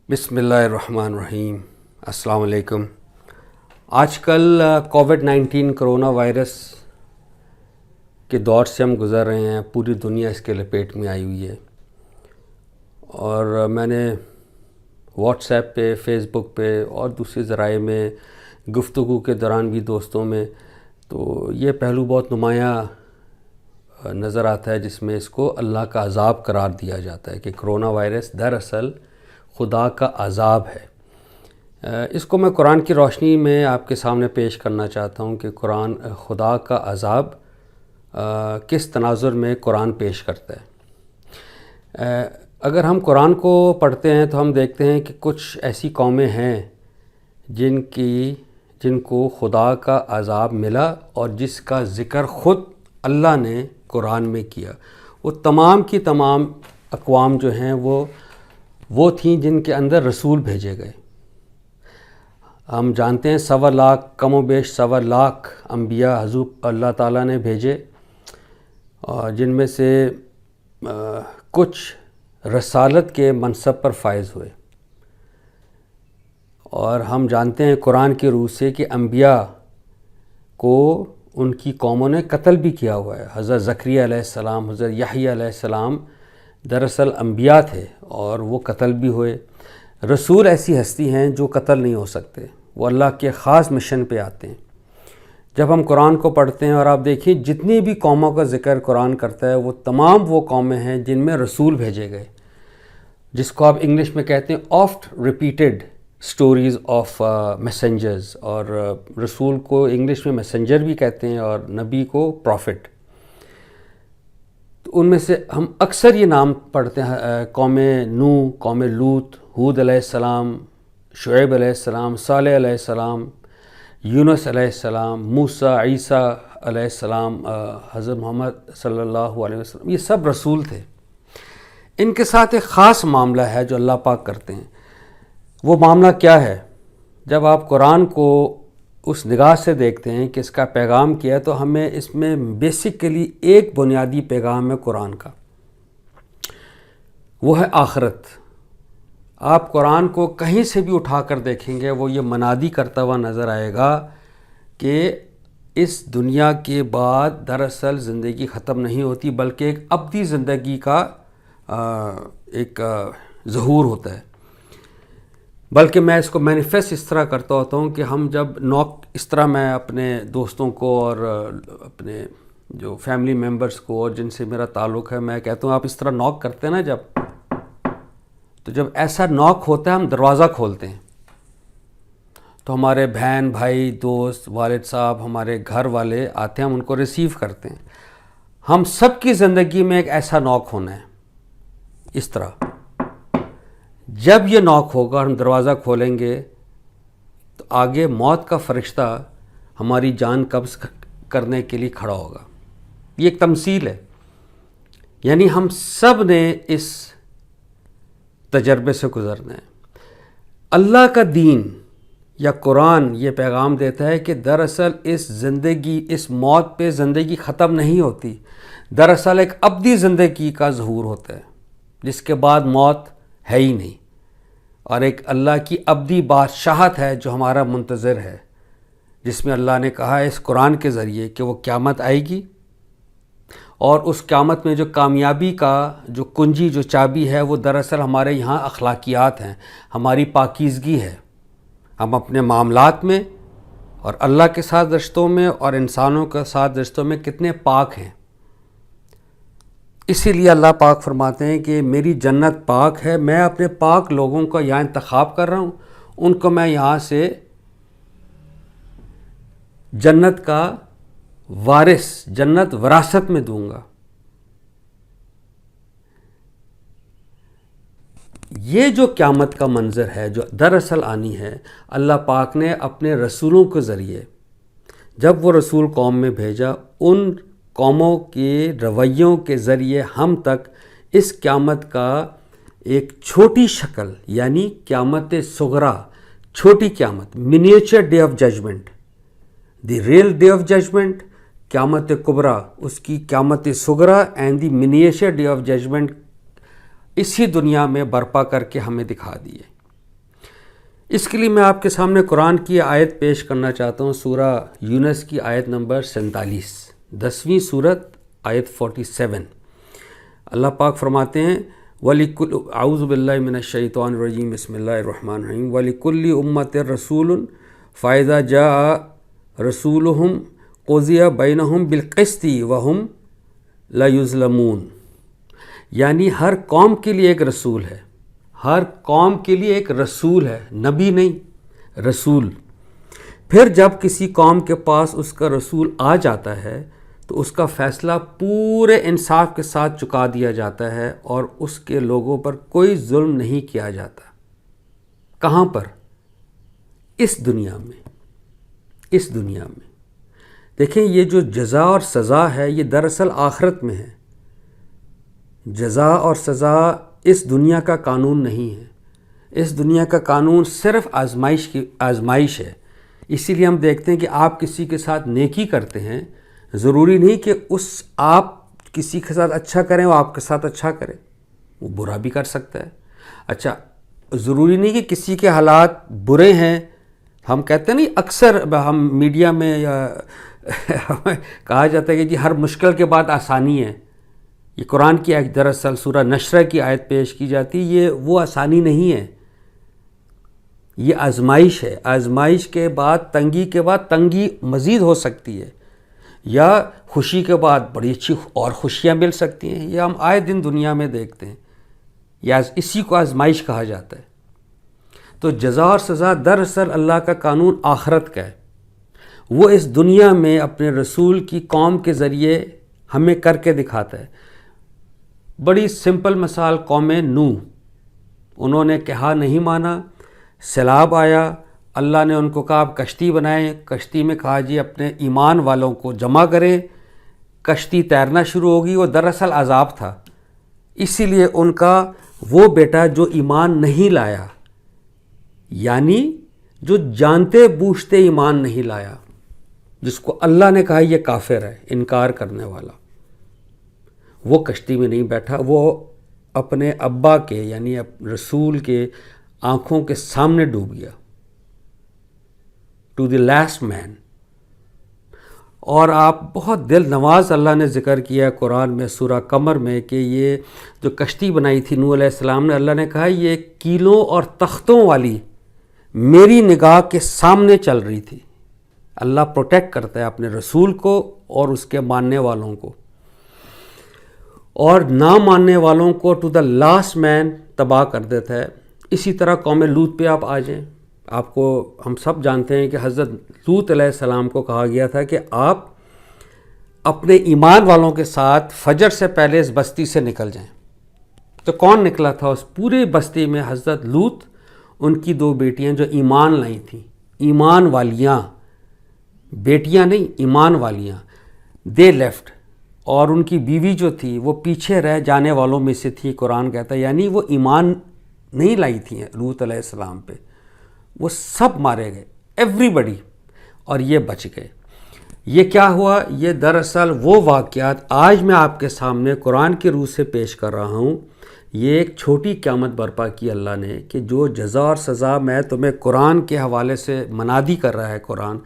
بسم اللہ الرحمن الرحیم۔ السلام علیکم۔ آج کل کووڈ-19 کرونا وائرس کے دور سے ہم گزر رہے ہیں، پوری دنیا اس کے لپیٹ میں آئی ہوئی ہے، اور میں نے واٹس ایپ پہ، فیس بک پہ اور دوسرے ذرائع میں گفتگو کے دوران بھی دوستوں میں تو یہ پہلو بہت نمایاں نظر آتا ہے، جس میں اس کو اللہ کا عذاب قرار دیا جاتا ہے کہ کرونا وائرس دراصل خدا کا عذاب ہے۔ اس کو میں قرآن کی روشنی میں آپ کے سامنے پیش کرنا چاہتا ہوں کہ قرآن خدا کا عذاب کس تناظر میں قرآن پیش کرتا ہے۔ اگر ہم قرآن کو پڑھتے ہیں تو ہم دیکھتے ہیں کہ کچھ ایسی قومیں ہیں جن کو خدا کا عذاب ملا اور جس کا ذکر خود اللہ نے قرآن میں کیا۔ وہ تمام کی تمام اقوام جو ہیں وہ تھیں جن کے اندر رسول بھیجے گئے۔ ہم جانتے ہیں 1.25 لاکھ، کم و بیش 1.25 لاکھ انبیاء حضور اللہ تعالیٰ نے بھیجے، جن میں سے کچھ رسالت کے منصب پر فائز ہوئے، اور ہم جانتے ہیں قرآن کی روح سے کہ انبیاء کو ان کی قوموں نے قتل بھی کیا ہوا ہے۔ حضرت زکریا علیہ السلام، حضرت یحییٰ علیہ السلام دراصل انبیاء تھے اور وہ قتل بھی ہوئے۔ رسول ایسی ہستی ہیں جو قتل نہیں ہو سکتے، وہ اللہ کے خاص مشن پہ آتے ہیں۔ جب ہم قرآن کو پڑھتے ہیں اور آپ دیکھیں جتنی بھی قوموں کا ذکر قرآن کرتا ہے، وہ تمام وہ قومیں ہیں جن میں رسول بھیجے گئے، جس کو آپ انگلش میں کہتے ہیں آفٹ ریپیٹڈ سٹوریز آف میسنجرز، اور رسول کو انگلش میں میسنجر بھی کہتے ہیں اور نبی کو پروفٹ۔ تو ان میں سے ہم اکثر یہ نام پڑھتے ہیں، قوم نوح، قوم لوط، ہود علیہ السلام، شعیب علیہ السلام، صالح علیہ السلام، یونس علیہ السلام، موسیٰ، عیسیٰ علیہ السلام، حضرت محمد صلی اللہ علیہ وسلم، یہ سب رسول تھے۔ ان کے ساتھ ایک خاص معاملہ ہے جو اللہ پاک کرتے ہیں۔ وہ معاملہ کیا ہے؟ جب آپ قرآن کو اس نگاہ سے دیکھتے ہیں کہ اس کا پیغام کیا ہے، تو ہمیں اس میں بیسیکلی ایک بنیادی پیغام ہے قرآن کا، وہ ہے آخرت۔ آپ قرآن کو کہیں سے بھی اٹھا کر دیکھیں گے، وہ یہ منادی کرتا ہوا نظر آئے گا کہ اس دنیا کے بعد دراصل زندگی ختم نہیں ہوتی، بلکہ ایک ابدی زندگی کا ایک ظہور ہوتا ہے۔ بلکہ میں اس کو مینیفیسٹ اس طرح کرتا ہوتا ہوں کہ ہم جب نوک اس طرح، میں اپنے دوستوں کو اور اپنے جو فیملی ممبرز کو اور جن سے میرا تعلق ہے، میں کہتا ہوں آپ اس طرح نوک کرتے ہیں نا تو جب ایسا نوک ہوتا ہے ہم دروازہ کھولتے ہیں، تو ہمارے بہن بھائی، دوست، والد صاحب، ہمارے گھر والے آتے ہیں، ہم ان کو ریسیو کرتے ہیں۔ ہم سب کی زندگی میں ایک ایسا نوک ہونا ہے، اس طرح جب یہ نوک ہوگا اور ہم دروازہ کھولیں گے تو آگے موت کا فرشتہ ہماری جان قبض کرنے کے لیے کھڑا ہوگا۔ یہ ایک تمثیل ہے، یعنی ہم سب نے اس تجربے سے گزرنا ہے۔ اللہ کا دین یا قرآن یہ پیغام دیتا ہے کہ دراصل اس موت پہ زندگی ختم نہیں ہوتی، دراصل ایک ابدی زندگی کا ظہور ہوتا ہے جس کے بعد موت ہے ہی نہیں، اور ایک اللہ کی ابدی بادشاہت ہے جو ہمارا منتظر ہے، جس میں اللہ نے کہا ہے اس قرآن کے ذریعے کہ وہ قیامت آئے گی، اور اس قیامت میں جو کامیابی کا جو کنجی، جو چابی ہے، وہ دراصل ہمارے یہاں اخلاقیات ہیں، ہماری پاکیزگی ہے۔ ہم اپنے معاملات میں اور اللہ کے ساتھ رشتوں میں اور انسانوں کے ساتھ رشتوں میں کتنے پاک ہیں۔ اسی لیے اللہ پاک فرماتے ہیں کہ میری جنت پاک ہے، میں اپنے پاک لوگوں کا یہاں انتخاب کر رہا ہوں، ان کو میں یہاں سے جنت کا وارث، جنت وراثت میں دوں گا۔ یہ جو قیامت کا منظر ہے جو دراصل آنی ہے، اللہ پاک نے اپنے رسولوں کے ذریعے، جب وہ رسول قوم میں بھیجا، ان قوموں کے رویوں کے ذریعے ہم تک اس قیامت کا ایک چھوٹی شکل، یعنی قیامت صغریٰ، چھوٹی قیامت، miniature day of judgement, the real day of judgement, قیامت کبریٰ، اس کی قیامت صغریٰ and the miniature day of judgement اسی دنیا میں برپا کر کے ہمیں دکھا دیے۔ اس کے لیے میں آپ کے سامنے قرآن کی آیت پیش کرنا چاہتا ہوں، سورہ یونس کی آیت نمبر 47، 10ویں سورت آیت 47۔ اللہ پاک فرماتے ہیں اعوذ باللہ من الشیطان الرجیم، بسم اللہ الرحمن الرحیم، وَلِكُلِّ أُمَّةٍ رَسُولٌ فَإِذَا جَاءَ رَسُولُهُمْ قُضِيَ بَيْنَهُمْ بِالْقِسْطِ وَهُمْ لَا يُظْلَمُونَ، یعنی ہر قوم کے لیے ایک رسول ہے، ہر قوم کے لیے ایک رسول ہے، نبی نہیں، رسول۔ پھر جب کسی قوم کے پاس اس کا رسول آ جاتا ہے تو اس کا فیصلہ پورے انصاف کے ساتھ چکا دیا جاتا ہے اور اس کے لوگوں پر کوئی ظلم نہیں کیا جاتا۔ کہاں پر؟ اس دنیا میں، اس دنیا میں۔ دیکھیں یہ جو جزا اور سزا ہے یہ دراصل آخرت میں ہے۔ جزا اور سزا اس دنیا کا قانون نہیں ہے، اس دنیا کا قانون صرف آزمائش ہے۔ اسی لیے ہم دیکھتے ہیں کہ آپ کسی کے ساتھ نیکی کرتے ہیں، ضروری نہیں کہ آپ کسی کے ساتھ اچھا کریں وہ آپ کے ساتھ اچھا کرے، وہ برا بھی کر سکتا ہے۔ اچھا، ضروری نہیں کہ کسی کے حالات برے ہیں، ہم کہتے ہیں نہیں، اکثر ہم میڈیا میں یا کہا جاتا ہے کہ جی ہر مشکل کے بعد آسانی ہے۔ یہ قرآن کی آیت، دراصل سورہ نشرہ کی آیت پیش کی جاتی ہے، یہ وہ آسانی نہیں ہے، یہ آزمائش ہے۔ آزمائش کے بعد، تنگی کے بعد تنگی مزید ہو سکتی ہے، یا خوشی کے بعد بڑی اچھی اور خوشیاں مل سکتی ہیں، یہ ہم آئے دن دنیا میں دیکھتے ہیں، یا اسی کو آزمائش کہا جاتا ہے۔ تو جزا اور سزا دراصل اللہ کا قانون آخرت کا ہے، وہ اس دنیا میں اپنے رسول کی قوم کے ذریعے ہمیں کر کے دکھاتا ہے۔ بڑی سمپل مثال قوم نوح، انہوں نے کہا نہیں مانا، سیلاب آیا، اللہ نے ان کو کہا آپ کشتی بنائیں، کشتی میں کہا جی اپنے ایمان والوں کو جمع کریں، کشتی تیرنا شروع ہوگی، وہ دراصل عذاب تھا۔ اسی لیے ان کا وہ بیٹا جو ایمان نہیں لایا، یعنی جو جانتے بوجھتے ایمان نہیں لایا، جس کو اللہ نے کہا یہ کافر ہے، انکار کرنے والا، وہ کشتی میں نہیں بیٹھا، وہ اپنے ابا کے یعنی رسول کے آنکھوں کے سامنے ڈوب گیا، ٹو دی لاسٹ مین۔ اور آپ بہت دل نواز اللہ نے ذکر کیا قرآن میں سورہ قمر میں کہ یہ جو کشتی بنائی تھی نوح علیہ السلام نے، اللہ نے کہا یہ کیلوں اور تختوں والی میری نگاہ کے سامنے چل رہی تھی۔ اللہ پروٹیکٹ کرتا ہے اپنے رسول کو اور اس کے ماننے والوں کو، اور نہ ماننے والوں کو ٹو دا لاسٹ مین تباہ کر دیتا ہے۔ اسی طرح قوم لوط پہ آپ آ جائیں، آپ کو ہم سب جانتے ہیں کہ حضرت لوط علیہ السلام کو کہا گیا تھا کہ آپ اپنے ایمان والوں کے ساتھ فجر سے پہلے اس بستی سے نکل جائیں۔ تو کون نکلا تھا اس پوری بستی میں؟ حضرت لوط، ان کی 2 بیٹیاں جو ایمان لائی تھیں، ایمان والیاں، بیٹیاں نہیں، ایمان والیاں، دے لیفٹ، اور ان کی بیوی جو تھی وہ پیچھے رہ جانے والوں میں سے تھی، قرآن کہتا ہے، یعنی وہ ایمان نہیں لائی تھیں لوط علیہ السلام پہ، وہ سب مارے گئے، ایوری بڈی، اور یہ بچ گئے۔ یہ کیا ہوا؟ یہ دراصل وہ واقعات آج میں آپ کے سامنے قرآن کی روح سے پیش کر رہا ہوں۔ یہ ایک چھوٹی قیامت برپا کی اللہ نے کہ جو جزا اور سزا میں تمہیں قرآن کے حوالے سے منادی کر رہا ہے قرآن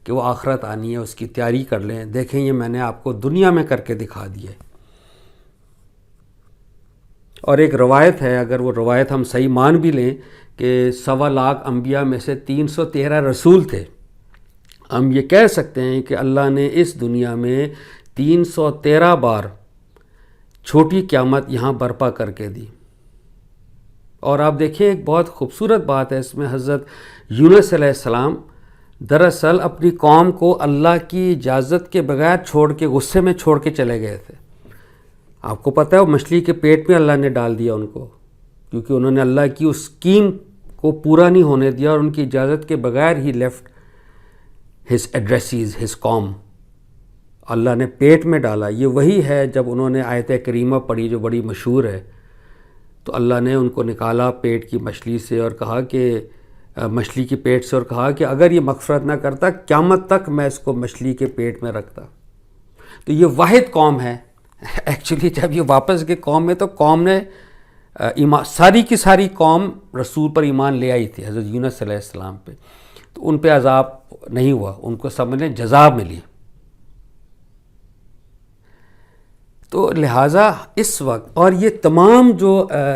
کہ وہ آخرت آنی ہے، اس کی تیاری کر لیں۔ دیکھیں یہ میں نے آپ کو دنیا میں کر کے دکھا دیا ہے۔ اور ایک روایت ہے، اگر وہ روایت ہم صحیح مان بھی لیں کہ 1.25 لاکھ انبیاء میں سے 313 رسول تھے، ہم یہ کہہ سکتے ہیں کہ اللہ نے اس دنیا میں 313 بار چھوٹی قیامت یہاں برپا کر کے دی۔ اور آپ دیکھیں ایک بہت خوبصورت بات ہے اس میں، حضرت یونس علیہ السلام دراصل اپنی قوم کو اللہ کی اجازت کے بغیر چھوڑ کے، غصے میں چھوڑ کے چلے گئے تھے۔ آپ کو پتہ ہے وہ مچھلی کے پیٹ میں اللہ نے ڈال دیا ان کو، کیونکہ انہوں نے اللہ کی اس اسکیم کو پورا نہیں ہونے دیا، اور ان کی اجازت کے بغیر he left his addresses, his قوم، اللہ نے پیٹ میں ڈالا۔ یہ وہی ہے جب انہوں نے آیت کریمہ پڑھی جو بڑی مشہور ہے، تو اللہ نے ان کو نکالا پیٹ کی مچھلی سے اور کہا کہ مچھلی کی پیٹ سے، اور کہا کہ اگر یہ مغفرت نہ کرتا قیامت تک میں اس کو مچھلی کے پیٹ میں رکھتا۔ تو یہ واحد قوم ہے ایکچولی، جب یہ واپس گئے قوم میں تو قوم نے ساری کی ساری قوم رسول پر ایمان لے آئی تھی، حضرت یونس علیہ السلام پہ، تو ان پہ عذاب نہیں ہوا، ان کو سمجھنے جزا ملی. تو لہٰذا اس وقت، اور یہ تمام جو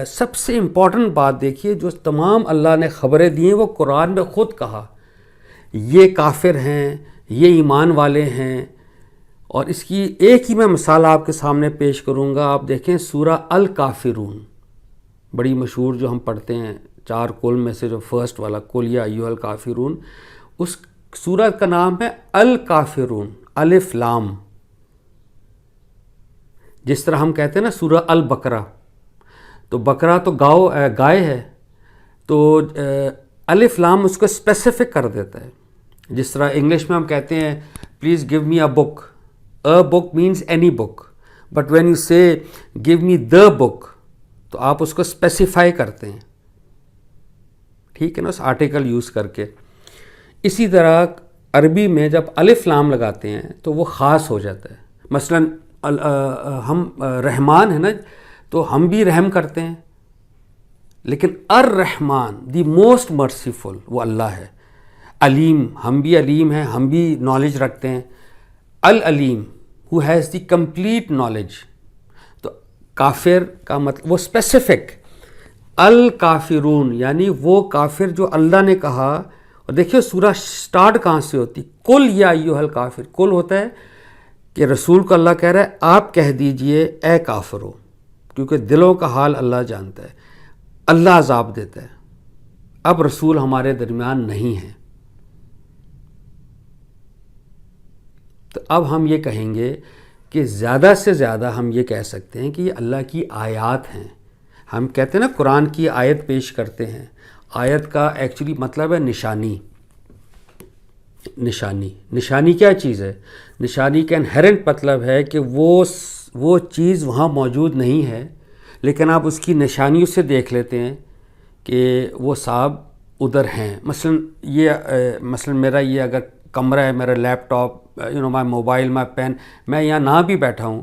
سب سے امپورٹنٹ بات دیکھیے، جو تمام اللہ نے خبریں دی ہیں وہ قرآن میں خود کہا، یہ کافر ہیں، یہ ایمان والے ہیں. اور اس کی ایک ہی میں مثال آپ کے سامنے پیش کروں گا. آپ دیکھیں سورہ الکافرون، بڑی مشہور جو ہم پڑھتے ہیں 4 کل میں سے جو فرسٹ والا کل یا ایھا الکافرون، اس سورہ کا نام ہے الکافرون، الف لام. جس طرح ہم کہتے ہیں نا سورہ البقرہ، تو بقرہ تو گائے ہے، تو الف لام اس کو اسپیسیفک کر دیتا ہے. جس طرح انگلش میں ہم کہتے ہیں please give me a book, a book means any book, but when you سے گیو می دا بک تو آپ اس کو اسپیسیفائی کرتے ہیں، ٹھیک ہے نا، اس آرٹیکل یوز کر کے. اسی طرح عربی میں جب الف لام لگاتے ہیں تو وہ خاص ہو جاتا ہے. مثلاً ہم رحمان ہیں نا، تو ہم بھی رحم کرتے ہیں، لیکن الرحمن دی موسٹ مرسیفل وہ اللہ ہے. علیم، ہم بھی علیم ہیں، ہم بھی نالج رکھتے ہیں. العلیم who has the complete knowledge. تو کافر کا مطلب وہ اسپیسیفک، الکافرون یعنی وہ کافر جو اللہ نے کہا. اور دیکھیے سورہ سٹارٹ کہاں سے ہوتی، کل یا ایھا الکافر. کل ہوتا ہے کہ رسول کو اللہ کہہ رہا ہے آپ کہہ دیجئے اے کافرو، کیونکہ دلوں کا حال اللہ جانتا ہے. اللہ عذاب دیتا ہے، اب رسول ہمارے درمیان نہیں ہیں. تو اب ہم یہ کہیں گے کہ زیادہ سے زیادہ ہم یہ کہہ سکتے ہیں کہ یہ اللہ کی آیات ہیں. ہم کہتے ہیں نا قرآن کی آیت پیش کرتے ہیں. آیت کا ایکچولی مطلب ہے نشانی. نشانی کیا چیز ہے؟ نشانی کا انہیرنٹ مطلب ہے کہ وہ چیز وہاں موجود نہیں ہے، لیکن آپ اس کی نشانیوں سے دیکھ لیتے ہیں کہ وہ صاحب ادھر ہیں. مثلاً میرا یہ اگر کمرہ ہے، میرا لیپ ٹاپ، مائی موبائل، مائی پین، میں یہاں نہ بھی بیٹھا ہوں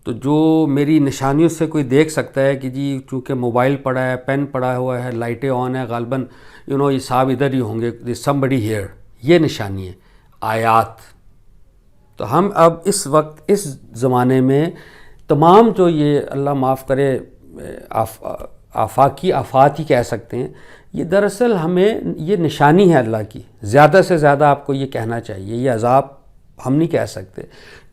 تو جو میری نشانیوں سے کوئی دیکھ سکتا ہے کہ جی چونکہ موبائل پڑا ہے، پین پڑا ہوا ہے، لائٹیں آن ہیں، غالباً یہ صاحب ادھر ہی ہوں گے، somebody here. یہ نشانی ہے آیات. تو ہم اب اس وقت اس زمانے میں تمام جو یہ اللہ معاف کرے آفاقی آفات ہی کہہ سکتے ہیں، یہ دراصل ہمیں یہ نشانی ہے اللہ کی. زیادہ سے زیادہ آپ کو یہ کہنا چاہیے. یہ عذاب ہم نہیں کہہ سکتے،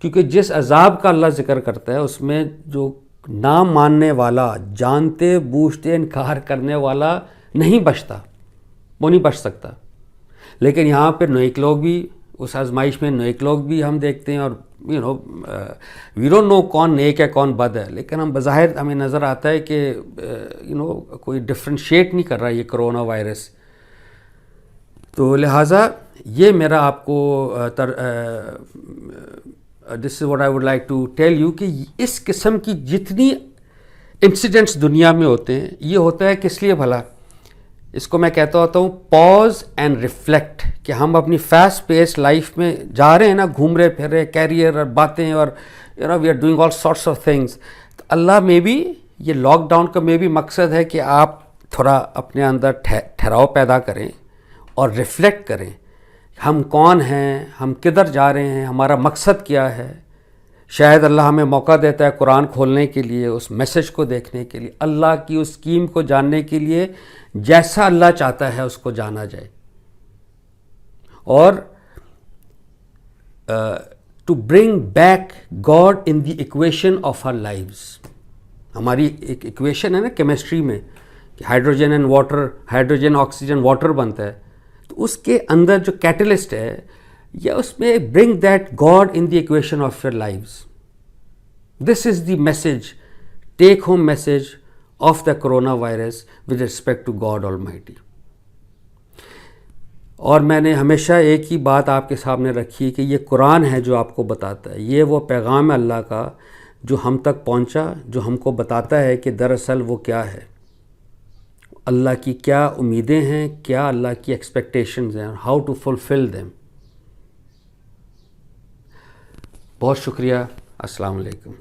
کیونکہ جس عذاب کا اللہ ذکر کرتا ہے اس میں جو نہ ماننے والا، جانتے بوجھتے انکار کرنے والا نہیں بچتا، وہ نہیں بچ سکتا. لیکن یہاں پہ نیک لوگ بھی اس آزمائش میں، نیک لوگ بھی ہم دیکھتے ہیں، اور وی ڈونٹ نو کون نیک ہے کون بد ہے، لیکن ہم بظاہر ہمیں نظر آتا ہے کہ کوئی ڈفرینشیٹ نہیں کر رہا یہ کرونا وائرس. تو لہٰذا یہ میرا آپ کو this is what I would like to tell you کہ اس قسم کی جتنی انسیڈنٹس دنیا میں ہوتے ہیں، یہ ہوتا ہے کس لیے بھلا؟ اس کو میں کہتا ہوتا ہوں پاز اینڈ ریفلیکٹ، کہ ہم اپنی فاسٹ پیس لائف میں جا رہے ہیں نا، گھوم رہے پھر رہے، کیریئر اور باتیں، اور we are doing all sorts of things. تو اللہ میں بھی یہ لاک ڈاؤن کا میں بھی مقصد ہے کہ آپ تھوڑا اپنے اندر ٹھہراؤ پیدا کریں اور ریفلیکٹ کریں. ہم کون ہیں، ہم کدھر جا رہے ہیں، ہمارا مقصد کیا ہے. شاید اللہ ہمیں موقع دیتا ہے قرآن کھولنے کے لیے، اس میسج کو دیکھنے کے لیے، اللہ کی اس اسکیم کو جاننے کے لیے. جیسا اللہ چاہتا ہے اس کو جانا جائے، اور to bring back God in the equation of our lives. ہماری ایک ایکویشن ہے نا کیمسٹری میں کہ hydrogen and water, hydrogen oxygen water بنتا ہے. تو اس کے اندر جو کیٹلسٹ ہے، یا اس میں bring that God in the equation of your lives. This is the message, take home message of the corona virus with respect to God almighty. اور میں نے ہمیشہ ایک ہی بات آپ کے سامنے رکھی کہ یہ قرآن ہے جو آپ کو بتاتا ہے، یہ وہ پیغام ہے اللہ کا جو ہم تک پہنچا، جو ہم کو بتاتا ہے کہ دراصل وہ کیا ہے، اللہ کی کیا امیدیں ہیں، کیا اللہ کی ایکسپیکٹیشنز ہیں، ہاؤ ٹو فلفل دیم. بہت شکریہ. السلام علیکم.